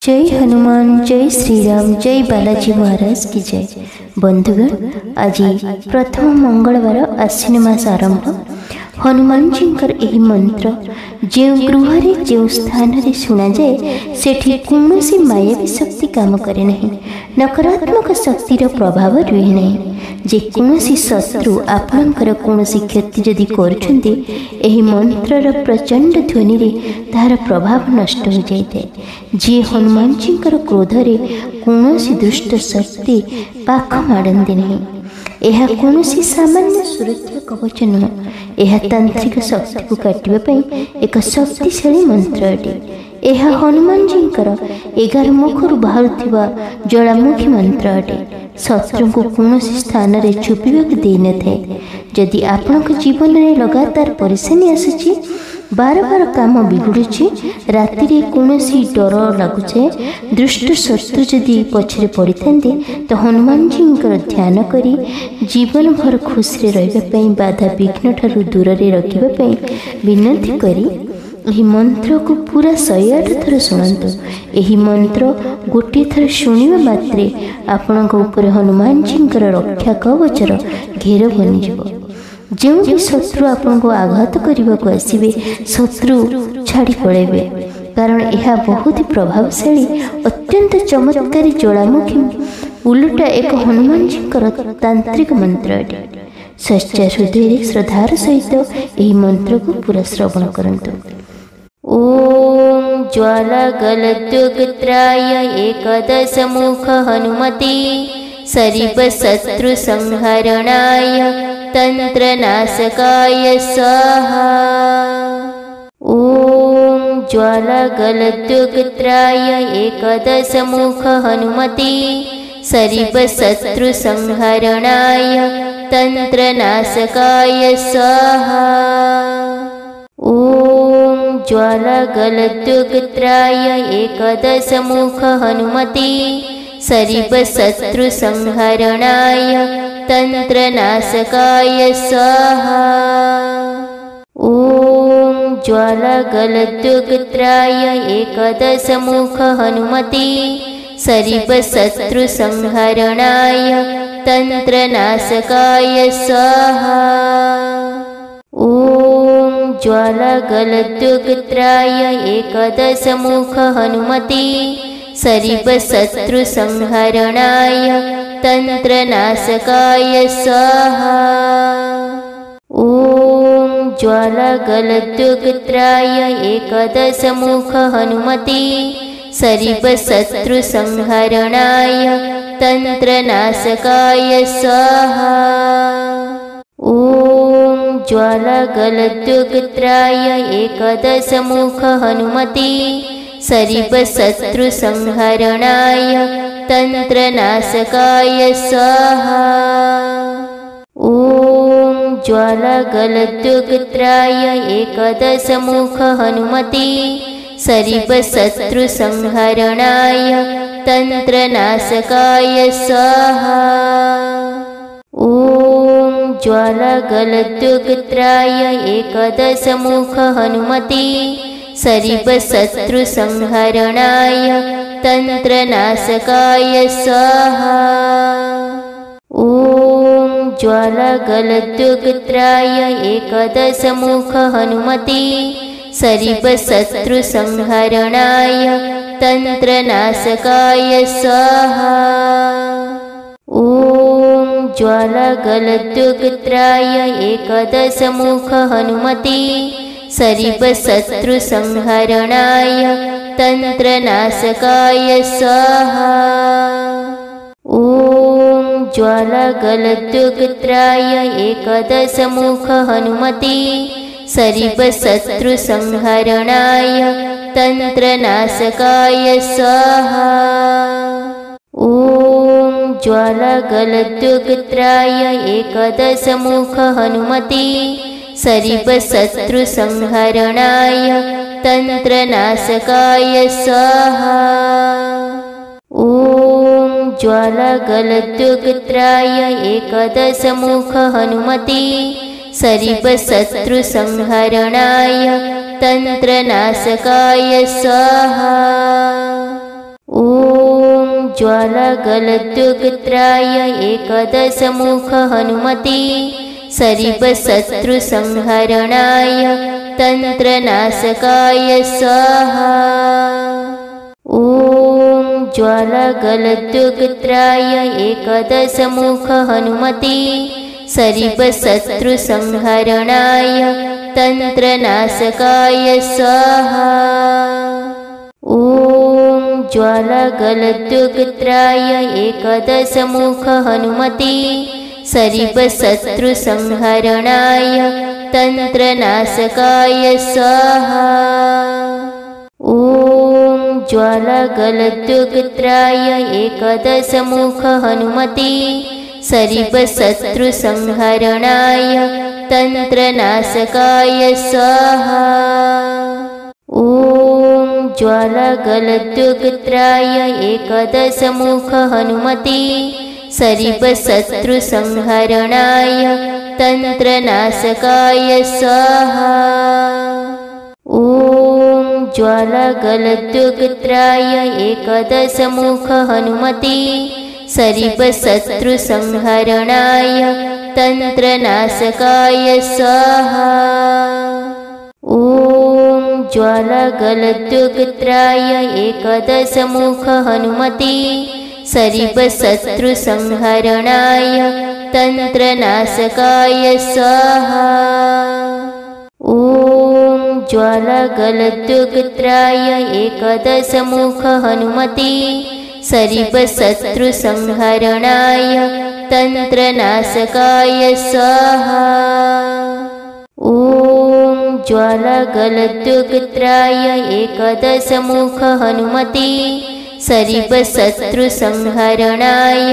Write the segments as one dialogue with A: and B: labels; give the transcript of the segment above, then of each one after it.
A: जय हनुमान, जय श्री राम, जय बालाजी महाराज की जय। बंधुगण, आज प्रथम मंगलवार आश्विन मास आरंभ। हनुमान जी यही मंत्र जो गृह जो स्थान रे शुणा जाए सेठी कौनसी मायावी शक्ति काम करे नहीं, नकारात्मक शक्तिर प्रभाव रुहे नहीं। जेकोसी शत्रु आपणकर कौनसी क्षति जदि करुछन्ति एही मंत्रर प्रचंड ध्वनि रे तार प्रभाव नष्ट हो जाए। जे हनुमान जी क्रोध रे कौनसी दुष्ट शक्ति पाख माड़ती नहीं। यह कौन सामान्य सुरक्षा कवच नुह, यह तांत्रिक शक्ति को काटिबा एक शक्तिशाली मंत्र अटे। यह हनुमान जी 11 मुखर बाहर ज्वालामुखी मंत्र अटे। शत्रु को कौन स्थान रे छुपा दे न थाए। जदि आपण जीवन में लगातार परेशानी आसुची, बार बार काम बिगुड़ी, राति रे कौनसी डर लगुचे, दुष्ट शत्रु जदि पछरे पड़ी थांते तो हनुमान जी ध्यान करी जीवन भर खुशी रही बाधा विघ्न ठारू दूर रे रखिबा विनती करी यही मंत्र को पूरा 108 थर शुणु। यही मंत्र गोटे थर शुणा मात्रे आपण ऊपर हनुमान जी रक्षा कवचर घेर बनीज। जो भी शत्रु आपन को आघात करने को आसवे शत्रु छाड़ी पड़े, कारण यह बहुत ही प्रभावशाली अत्यंत चमत्कारी ज्वालामुखी उलटा एक हनुमान जी तांत्रिक मंत्र अटे। सच्चा हृदय श्रद्धार सहित यही मंत्र को पूरा श्रवण करंतु। ओम ज्वाला गलद्युगत्राय एकदश मुख हनुमति सरिप शत्रु संहरणाय तंत्रनाशकाय स्वाहा। ओम ज्वाला गलद्युगत्राय एकदश मुख हनुमति सरिप शत्रु संहरणाय तंत्रनाशकाय स्वाहा। ओम ज्वाला गलद्युगत्राय एकदश मुख हनुमति सरिप शत्रु संहरणाय तंत्रनाशकाय स्वाहा। ओम ज्वाला गलद्युगत्राय एकदश मुख हनुमति सरिप शत्रु संहरणाय तंत्रनाशकाय स्वाहा। ओम ज्वाला गलद्युगत्राय एकदश मुख हनुमति सरिप शत्रु संहरणाय तंत्रनाशकाय स्वाहा। ओम ज्वाला गलद्युगत्राय एकदश मुख हनुमति सरिप शत्रु संहरणाय तंत्रनाशकाय स्वाहा। ओम ज्वाला गलद्युगत्राय एकदश मुख हनुमति सरिप शत्रु संहरणाय तंत्रनाशकाय स्वाहा। ओम ज्वाला गलद्युगत्राय एकदश मुख हनुमति सरिप शत्रु संहरणाय तंत्रनाशकाय स्वाहा। ओम ज्वाला गलद्युगत्राय एकदश मुख हनुमति सरिप शत्रु संहरणाय तंत्रनाशकाय स्वाहा। ओम ज्वाला गलद्युगत्राय एकदश मुख हनुमति सरिप शत्रु संहरणाय तंत्रनाशकाय स्वाहा। ओम ज्वाला गलद्युगत्राय एकदश मुख हनुमति सरिप शत्रु संहरणाय तंत्रनाशकाय स्वाहा। ओम ज्वाला गलद्युगत्राय एकदश मुख हनुमति सरिप शत्रु संहरणाय तंत्रनाशकाय स्वाहा। ओम ज्वाला गलद्युगत्राय एकदश मुख हनुमति सरिप शत्रु संहरणाय तंत्रनाशकाय स्वाहा। ओम ज्वाला गलद्युगत्राय एकदश मुख हनुमति सरिप शत्रु संहरणाय तंत्रनाशकाय स्वाहा। ज्वालागलद्युगत्राय एकदशमुख हनुमते सरिपशत्रुसंहरणाय तन्त्रनाशकाय स्वाहा। ॐ ज्वालागलद्युगत्राय एकदशमुख हनुमते सरिपशत्रुसंहरणाय तन्त्रनाशकाय स्वाहा। ॐ ज्वालागलद्युगत्राय एकदशमुख हनुमते सरिपशत्रुसंहरणाय तन्त्रनाशकाय स्वाहा। ॐ ज्वालागलद्युगत्राय एकदशमुख हनुमते सरिपशत्रुसंहरणाय तन्त्रनाशकाय स्वाहा। ॐ ज्वालागलद्युगत्राय एकदशमुख हनुमते सरिपशत्रुसंहरणाय तन्त्रनाशकाय स्वाहा। ॐ ज्वालागलद्युगत्राय एकदशमुख हनुमते सरिपशत्रुसंहरणाय तन्त्रनाशकाय स्वाहा। ॐ ज्वालागलद्युगत्राय एकदशमुख हनुमते सरिपशत्रुसंहरणाय तन्त्रनाशकाय स्वाहा। ॐ ज्वालागलद्युगत्राय एकदशमुख हनुमते सरिपशत्रुसंहरणाय तन्त्रनाशकाय स्वाहा। ॐ ज्वालागलद्युगत्राय एकदशमुख हनुमते सरिपशत्रुसंहरणाय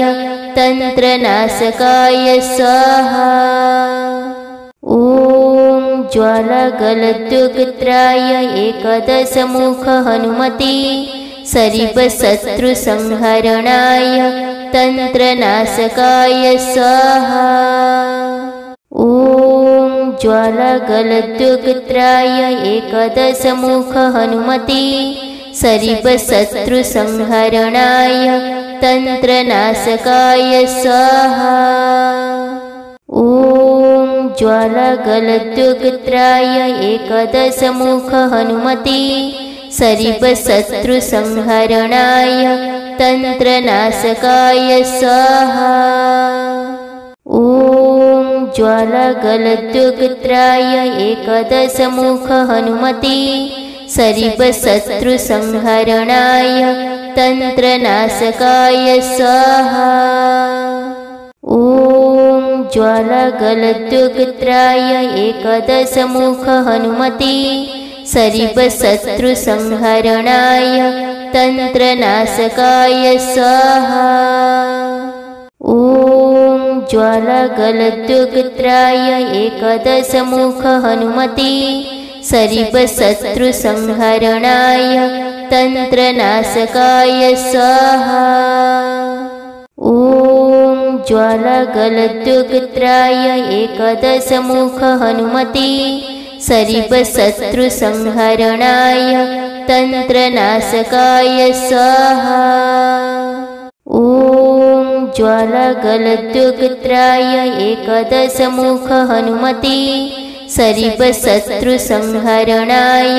A: तन्त्रनाशकाय स्वाहा। ॐ ज्वालागलद्युगत्राय एकदशमुख हनुमते सरिपशत्रुसंहरणाय तन्त्रनाशकाय स्वाहा। ॐ ज्वालागलद्युगत्राय एकदशमुख हनुमते सरिपशत्रुसंहरणाय तन्त्रनाशकाय स्वाहा। ॐ ज्वालागलद्युगत्राय एकदशमुख हनुमते सरिपशत्रुसंहरणाय तन्त्रनाशकाय स्वाहा। ॐ ज्वालागलद्युगत्राय एकदशमुख हनुमते सरिपशत्रुसंहरणाय तन्त्रनाशकाय स्वाहा। ॐ ज्वालागलद्युगत्राय एकदशमुख हनुमते सरिपशत्रुसंहरणाय तन्त्रनाशकाय स्वाहा। ॐ ज्वालागलद्युगत्राय एकदशमुख हनुमते सरिपशत्रुसंहरणाय तन्त्रनाशकाय स्वाहा। ॐ ज्वालागलद्युगत्राय एकदशमुख हनुमते सरिपशत्रुसंहरणाय तन्त्रनाशकाय स्वाहा। ॐ ज्वालागलद्युगत्राय एकदशमुख हनुमते सरिपशत्रुसंहरणाय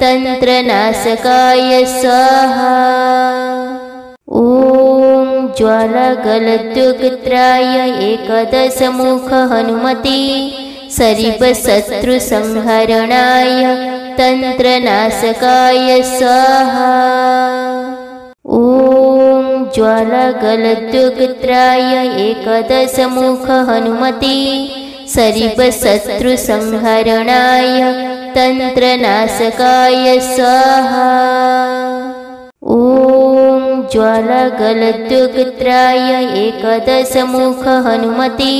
A: तन्त्रनाशकाय स्वाहा। ॐ ज्वालागलद्युगत्राय एकदशमुख हनुमते सरिपशत्रुसंहरणाय तन्त्रनाशकाय स्वाहा। ॐ ज्वालागलद्युगत्राय एकदशमुख हनुमते सरिपशत्रुसंहरणाय तन्त्रनाशकाय स्वाहा। ॐ ज्वालागलद्युगत्राय एकदशमुख हनुमते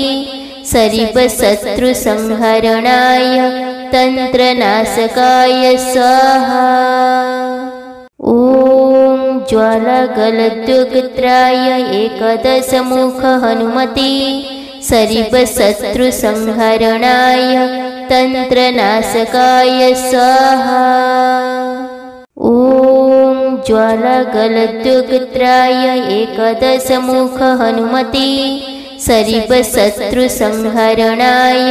A: सरिपशत्रुसंहरणाय तन्त्रनाशकाय स्वाहा। ॐ ज्वालागलद्युगत्राय एकदशमुख हनुमते सरिपशत्रुसंहरणाय तन्त्रनाशकाय स्वाहा। ॐ ज्वालागलद्युगत्राय एकदशमुख हनुमते सरिपशत्रुसंहरणाय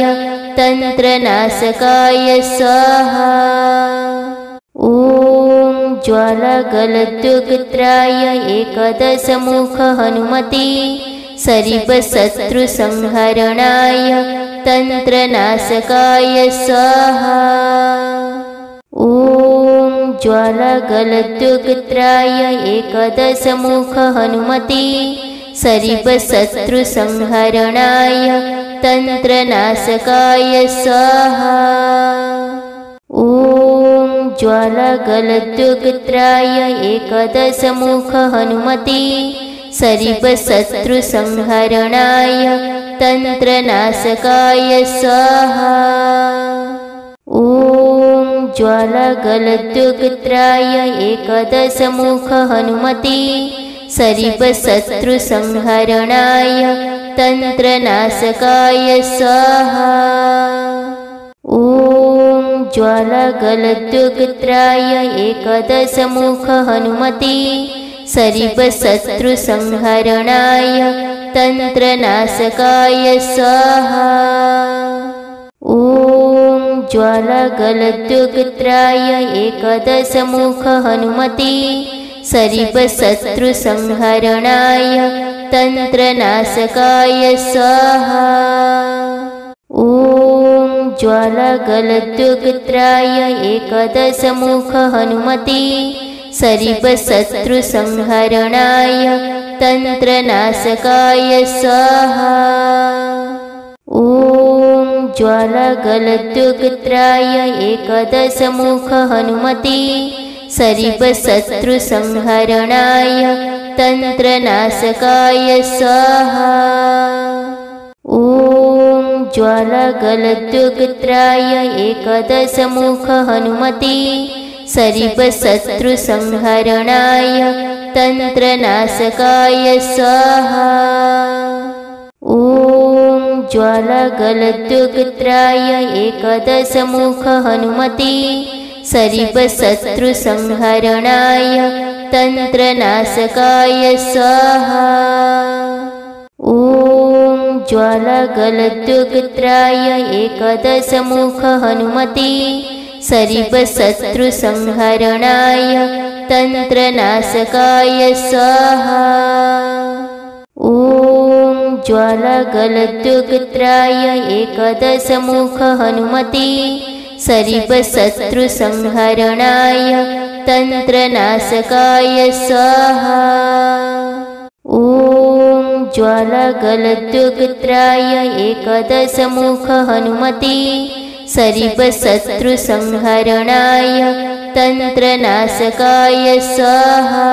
A: तन्त्रनाशकाय स्वाहा। ॐ ज्वालागलद्युगत्राय एकदशमुख हनुमते सरिपशत्रुसंहरणाय तन्त्रनाशकाय स्वाहा। ॐ ज्वालागलद्युगत्राय एकदशमुख हनुमते सरिपशत्रुसंहरणाय तन्त्रनाशकाय स्वाहा। ॐ ज्वालागलद्युगत्राय एकदशमुख हनुमते सरिपशत्रुसंहरणाय तन्त्रनाशकाय स्वाहा। ॐ ज्वालागलद्युगत्राय एकदशमुख हनुमते सरिपशत्रुसंहरणाय तन्त्रनाशकाय स्वाहा। ॐ ज्वालागलद्युगत्राय एकदशमुख हनुमते सरिपशत्रुसंहरणाय तन्त्रनाशकाय स्वाहा। ॐ ज्वालागलद्युगत्राय एकदशमुख हनुमते सरिपशत्रुसंहरणाय तन्त्रनाशकाय स्वाहा। ॐ ज्वालागलद्युगत्राय एकदशमुख हनुमते सरिपशत्रुसंहरणाय तन्त्रनाशकाय स्वाहा। ॐ ज्वालागलद्युगत्राय एकदशमुख हनुमते सरिपशत्रुसंहरणाय तन्त्रनाशकाय स्वाहा। ॐ ज्वालागलद्युगत्राय एकदशमुख हनुमते सरिपशत्रुसंहरणाय तन्त्रनाशकाय स्वाहा। ॐ ज्वालागलद्युगत्राय एकदशमुख हनुमते सरिपशत्रुसंहरणाय तन्त्रनाशकाय स्वाहा। ॐ ज्वालागलद्युगत्राय एकदशमुख हनुमते सरिपशत्रुसंहरणाय तन्त्रनाशकाय स्वाहा। ॐ ज्वालागलद्युगत्राय एकदशमुख हनुमते सरिपशत्रुसंहरणाय तन्त्रनाशकाय स्वाहा। ॐ ज्वालागलद्युगत्राय एकदशमुख हनुमते सरिपशत्रुसंहरणाय तन्त्रनाशकाय स्वाहा।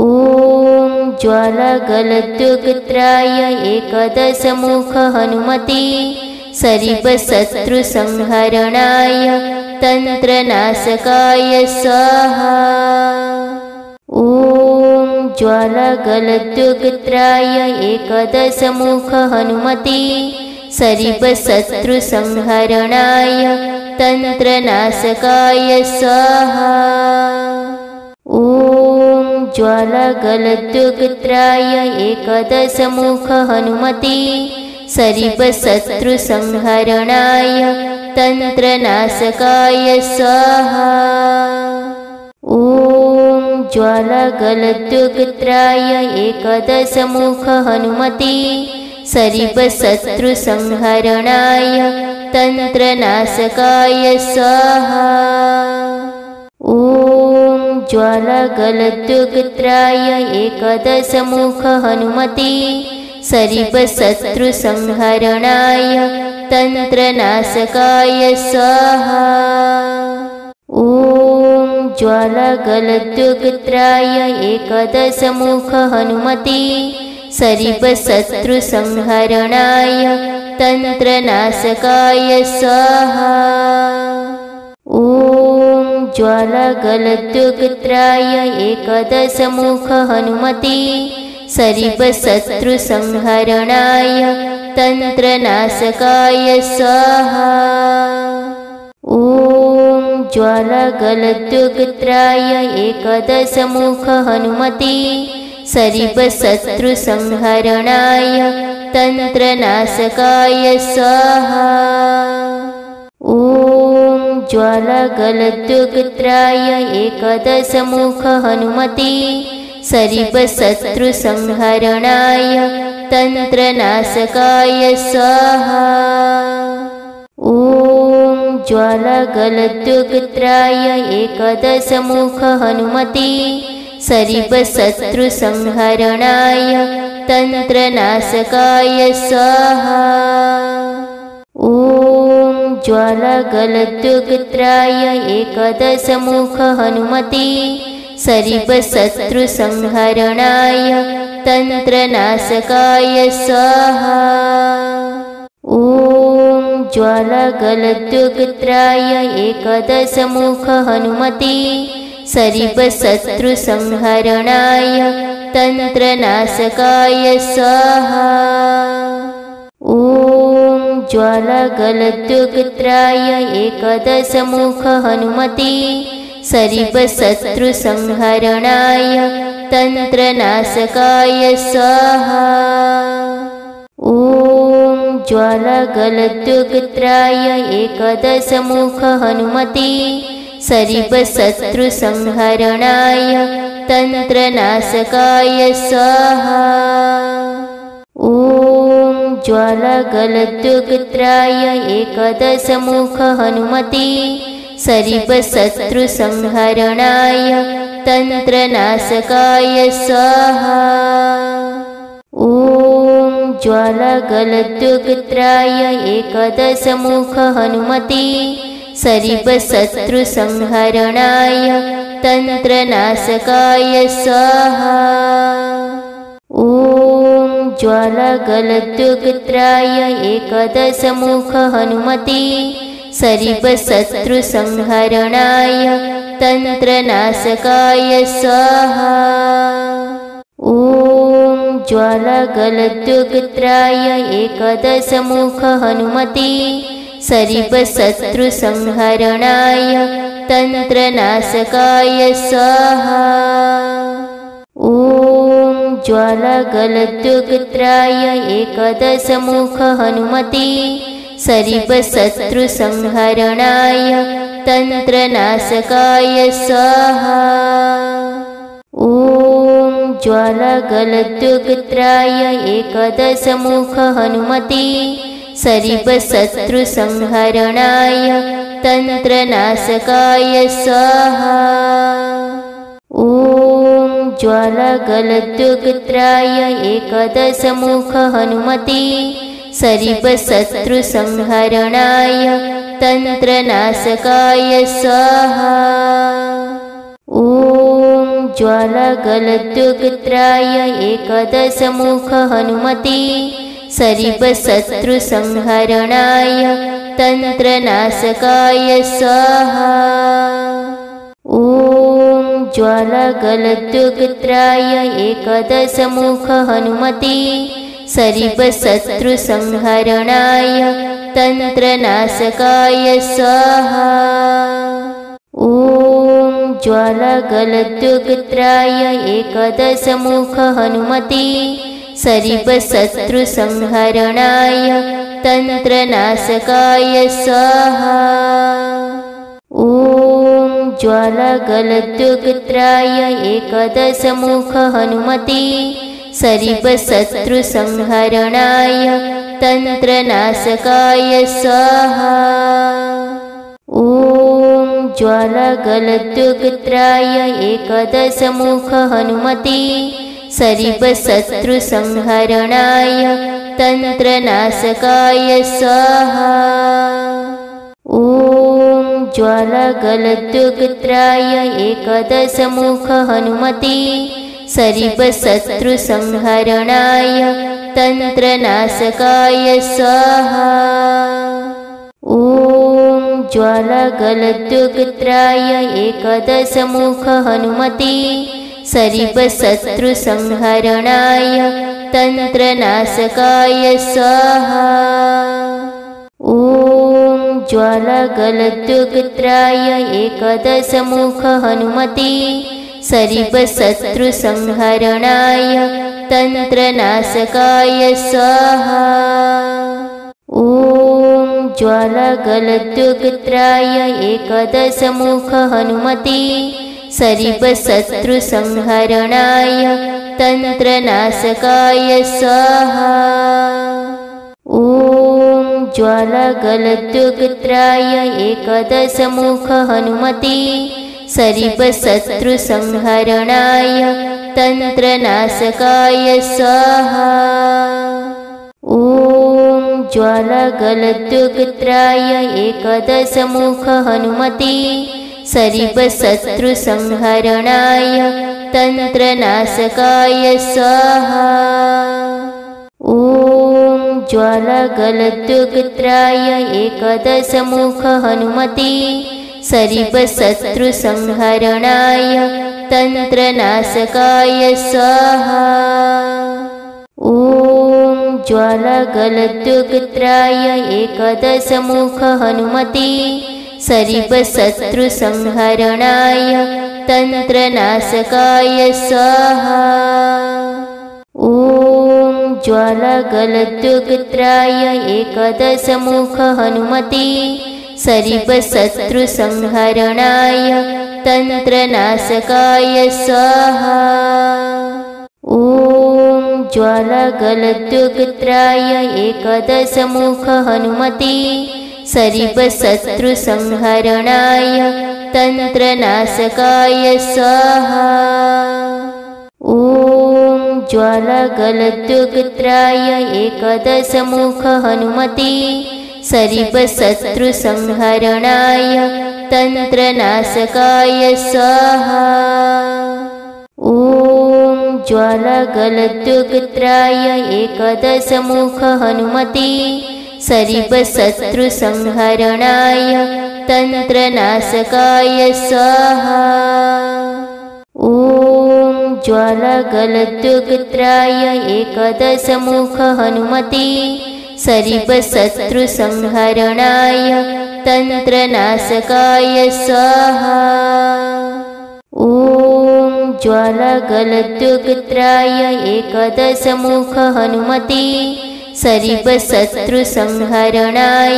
A: ॐ ज्वालागलद्युगत्राय एकदशमुख हनुमते सरिपशत्रुसंहरणाय तन्त्रनाशकाय स्वाहा। ॐ ज्वालागलद्युगत्राय एकदशमुख हनुमते सरिपशत्रुसंहरणाय तन्त्रनाशकाय स्वाहा। ॐ ज्वालागलद्युगत्राय एकदशमुख हनुमते सरिपशत्रुसंहरणाय तन्त्रनाशकाय स्वाहा। ॐ ज्वालागलद्युगत्राय एकदशमुख हनुमते सरिपशत्रुसंहरणाय तन्त्रनाशकाय स्वाहा। ॐ ज्वालागलद्युगत्राय एकदशमुख हनुमते सरिपशत्रुसंहरणाय तन्त्रनाशकाय स्वाहा। ॐ ज्वालागलद्युगत्राय एकदशमुख हनुमते सरिपशत्रुसंहरणाय तन्त्रनाशकाय स्वाहा। ॐ ज्वालागलद्युगत्राय एकदशमुख हनुमते सरिपशत्रुसंहरणाय तन्त्रनाशकाय स्वाहा। ॐ ज्वालागलद्युगत्राय एकदशमुख हनुमते सरिपशत्रुसंहरणाय तन्त्रनाशकाय स्वाहा। ॐ ज्वालागलद्युगत्राय एकदशमुख हनुमते सरिपशत्रुसंहरणाय तन्त्रनाशकाय स्वाहा। ॐ ज्वालागलद्युगत्राय एकदशमुख हनुमते सरिपशत्रुसंहरणाय तन्त्रनाशकाय स्वाहा। ॐ ज्वालागलद्युगत्राय एकदशमुख हनुमते सरिपशत्रुसंहरणाय तन्त्रनाशकाय स्वाहा। ॐ ज्वालागलद्युगत्राय एकदशमुख हनुमते सरिपशत्रुसंहरणाय तन्त्रनाशकाय स्वाहा। ॐ ज्वालागलद्युगत्राय एकदशमुख हनुमते सरिपशत्रुसंहरणाय तन्त्रनाशकाय स्वाहा। ॐ ज्वालागलद्युगत्राय एकदशमुख हनुमते सरिपशत्रुसंहरणाय तन्त्रनाशकाय स्वाहा। ॐ ज्वालागलद्युगत्राय एकदशमुख हनुमते सरिपशत्रुसंहरणाय तन्त्रनाशकाय स्वाहा। ॐ ज्वालागलद्युगत्राय एकदशमुख हनुमते सरिपशत्रुसंहरणाय तन्त्रनाशकाय स्वाहा। ॐ ज्वालागलद्युगत्राय एकदशमुख हनुमते सरिपशत्रुसंहरणाय तन्त्रनाशकाय स्वाहा। ॐ ज्वालागलद्युगत्राय एकदशमुख हनुमते सरिपशत्रुसंहरणाय तन्त्रनाशकाय स्वाहा। ॐ ज्वालागलद्युगत्राय एकदशमुख हनुमते सरिपशत्रुसंहरणाय तन्त्रनाशकाय स्वाहा। ॐ ज्वालागलद्युगत्राय एकदशमुख हनुमते सरिपशत्रुसंहरणाय तन्त्रनाशकाय स्वाहा। ॐ ज्वालागलद्युगत्राय एकदशमुख हनुमते सरिपशत्रुसंहरणाय तन्त्रनाशकाय स्वाहा। ॐ ज्वालागलद्युगत्राय एकदशमुख हनुमते सरिपशत्रुसंहरणाय तन्त्रनाशकाय स्वाहा। ॐ ज्वालागलद्युगत्राय एकदशमुख हनुमते सरिपशत्रुसंहरणाय तन्त्रनाशकाय स्वाहा। ॐ ज्वालागलद्युगत्राय एकदशमुख हनुमते सरिपशत्रुसंहरणाय तन्त्रनाशकाय स्वाहा। ॐ ज्वालागलद्युगत्राय एकदशमुख हनुमते सरिपशत्रुसंहरणाय तन्त्रनाशकाय स्वाहा। ॐ ज्वालागलद्युगत्राय एकदशमुख हनुमते सरिपशत्रुसंहरणाय तन्त्रनाशकाय स्वाहा। ॐ ज्वालागलद्युगत्राय एकदशमुख हनुमते सरिपशत्रुसंहरणाय तन्त्रनाशकाय स्वाहा। ॐ ज्वालागलद्युगत्राय एकदशमुख हनुमते सरिपशत्रुसंहरणाय तन्त्रनाशकाय स्वाहा। ॐ ज्वालागलद्युगत्राय एकदशमुख हनुमते सरिपशत्रुसंहरणाय तन्त्रनाशकाय स्वाहा। ॐ ज्वालागलद्युगत्राय एकदशमुख हनुमते सरिपशत्रुसंहरणाय तन्त्रनाशकाय स्वाहा। ॐ ज्वालागलद्युगत्राय एकदशमुख हनुमते सरिपशत्रुसंहरणाय तन्त्रनाशकाय स्वाहा। ॐ ज्वालागलद्युगत्राय एकदशमुख हनुमते सरिपशत्रुसंहरणाय तन्त्रनाशकाय स्वाहा। ॐ ज्वालागलद्युगत्राय एकदशमुख हनुमते सरिपशत्रुसंहरणाय तन्त्रनाशकाय स्वाहा। ॐ ज्वालागलद्युगत्राय एकदशमुख हनुमते सरिपशत्रुसंहरणाय तन्त्रनाशकाय स्वाहा। ॐ ज्वालागलद्युगत्राय एकदशमुख हनुमते सरिपशत्रुसंहरणाय तन्त्रनाशकाय स्वाहा। ॐ ज्वालागलद्युगत्राय एकदशमुख हनुमते सरिपशत्रुसंहरणाय तन्त्रनाशकाय स्वाहा। ॐ ज्वालागलद्युगत्राय एकदशमुख हनुमते सरिपशत्रुसंहरणाय तन्त्रनाशकाय स्वाहा। ॐ ज्वालागलद्युगत्राय एकदशमुख हनुमते सरिपशत्रुसंहरणाय तन्त्रनाशकाय स्वाहा। ॐ ज्वालागलद्युगत्राय एकदशमुख हनुमते सरिपशत्रुसंहरणाय तन्त्रनाशकाय स्वाहा। ॐ ज्वालागलद्युगत्राय एकदशमुख हनुमते सरिपशत्रुसंहरणाय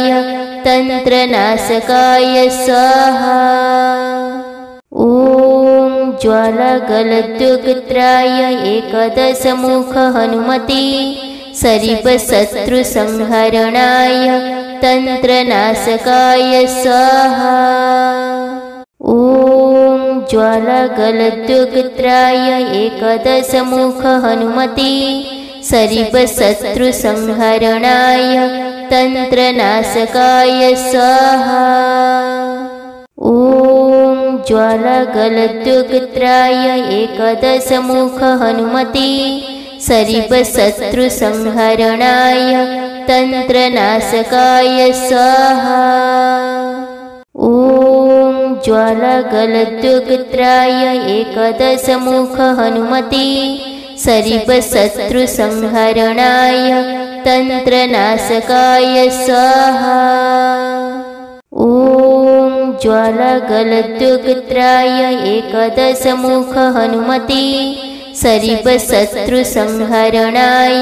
A: तन्त्रनाशकाय स्वाहा। ॐ ज्वालागलद्युगत्राय एकदशमुख हनुमते सरिपशत्रुसंहरणाय तन्त्रनाशकाय स्वाहा। ॐ ज्वालागलद्युगत्राय एकदशमुख हनुमते सरिपशत्रुसंहरणाय तन्त्रनाशकाय स्वाहा। ॐ ज्वालागलद्युगत्राय एकदशमुख हनुमते सरिपशत्रुसंहरणाय तन्त्रनाशकाय स्वाहा। ॐ ज्वालागलद्युगत्राय एकदशमुख हनुमते सरिपशत्रुसंहरणाय तन्त्रनाशकाय स्वाहा। ॐ ज्वालागलद्युगत्राय एकदशमुख हनुमते सरिपशत्रुसंहरणाय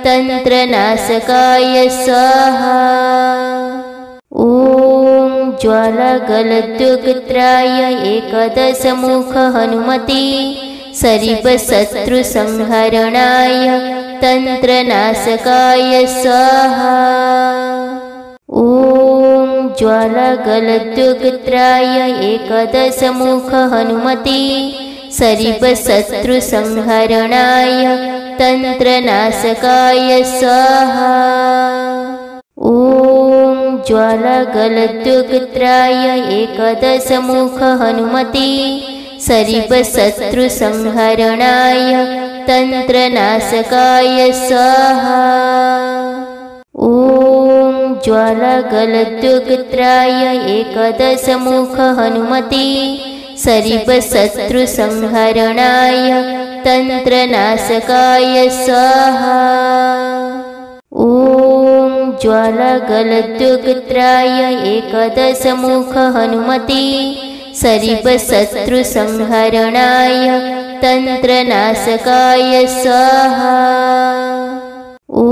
A: तन्त्रनाशकाय स्वाहा। ॐ ज्वालागलद्युगत्राय एकदशमुख हनुमते सरिपशत्रुसंहरणाय तन्त्रनाशकाय स्वाहा। ॐ ज्वालागलद्युगत्राय एकदशमुख हनुमते सरिपशत्रुसंहरणाय तन्त्रनाशकाय स्वाहा। ॐ ज्वालागलद्युगत्राय एकदशमुख हनुमते सरिपशत्रुसंहरणाय तन्त्रनाशकाय स्वाहा। ॐ ज्वालागलद्युगत्राय एकदशमुख हनुमते सरिपशत्रुसंहरणाय तन्त्रनाशकाय स्वाहा। ॐ ज्वालागलद्युगत्राय एकदशमुख हनुमते सरिपशत्रुसंहरणाय तन्त्रनाशकाय स्वाहा। ॐ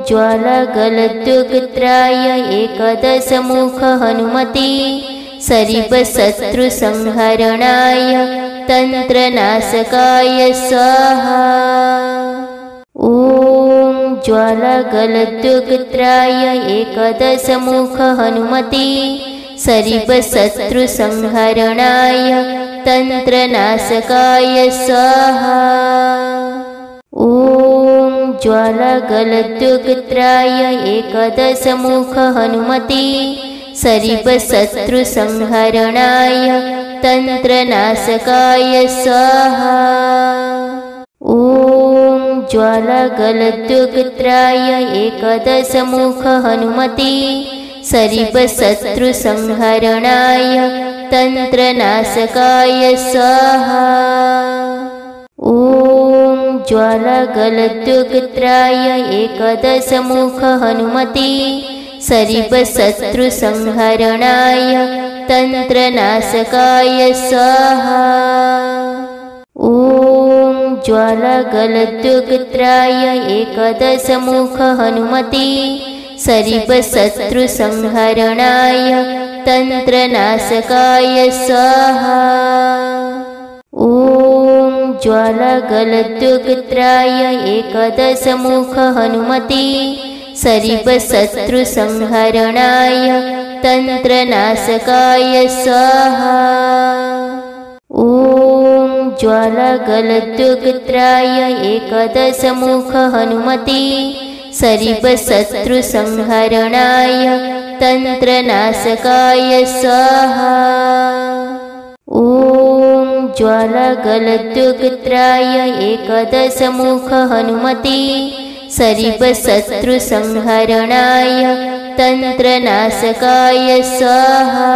A: ज्वालागलद्युगत्राय एकदशमुख हनुमते सरिपशत्रुसंहरणाय तन्त्रनाशकाय स्वाहा। ॐ ज्वालागलद्युगत्राय एकदशमुख हनुमते सरिपशत्रुसंहरणाय तन्त्रनाशकाय स्वाहा। ॐ ज्वालागलद्युगत्राय एकदशमुख हनुमते सरिपशत्रुसंहरणाय तन्त्रनाशकाय स्वाहा। ॐ ज्वालागलद्युगत्राय एकदशमुख हनुमते सरिपशत्रुसंहरणाय तन्त्रनाशकाय स्वाहा। ॐ ज्वालागलद्युगत्राय एकदशमुख हनुमते सरिपशत्रुसंहरणाय तन्त्रनाशकाय स्वाहा। ॐ ज्वालागलद्युगत्राय एकदशमुख हनुमते सरिपशत्रुसंहरणाय तन्त्रनाशकाय स्वाहा। ॐ ज्वालागलद्युगत्राय एकदशमुख हनुमते सरिपशत्रुसंहरणाय तन्त्रनाशकाय स्वाहा। ॐ ज्वालागलद्युगत्राय एकदशमुख हनुमते सरिपशत्रुसंहरणाय तन्त्रनाशकाय स्वाहा। ॐ ज्वालागलद्युगत्राय एकदशमुख हनुमते सरिपशत्रुसंहरणाय तन्त्रनाशकाय स्वाहा।